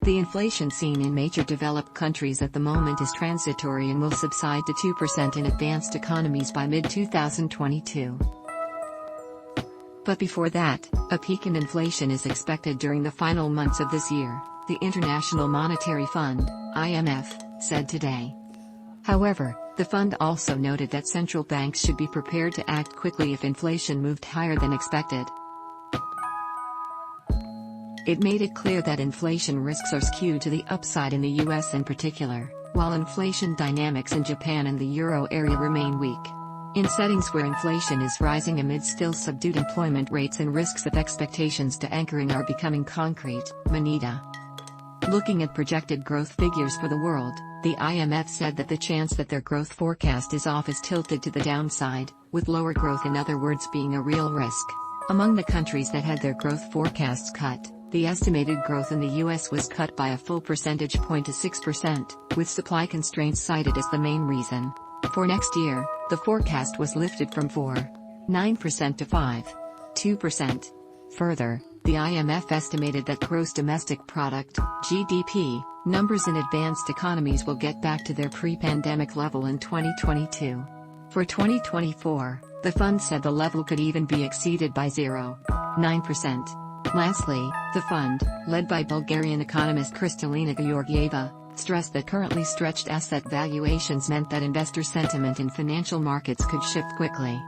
The inflation seen in major developed countries at the moment is transitory and will subside to 2% in advanced economies by mid-2022. But before that, a peak in inflation is expected during the final months of this year, the International Monetary Fund, IMF, said today. However, the fund also noted that central banks should be prepared to act quickly if inflation moved higher than expected. It made it clear that inflation risks are skewed to the upside in the US in particular, while inflation dynamics in Japan and the euro area remain weak. In settings where inflation is rising amid still subdued employment rates and risks of expectations to anchoring are becoming concrete, Moneda. Looking at projected growth figures for the world, the IMF said that the chance that their growth forecast is off is tilted to the downside, with lower growth in other words being a real risk. Among the countries that had their growth forecasts cut, the estimated growth in the US was cut by a full percentage point to 6%, with supply constraints cited as the main reason. For next year, the forecast was lifted from 4.9% to 5.2%. Further, the IMF estimated that gross domestic product, GDP, numbers in advanced economies will get back to their pre-pandemic level in 2022. For 2024, the fund said the level could even be exceeded by 0.9%. Lastly, the fund, led by Bulgarian economist Kristalina Georgieva, stressed that currently stretched asset valuations meant that investor sentiment in financial markets could shift quickly.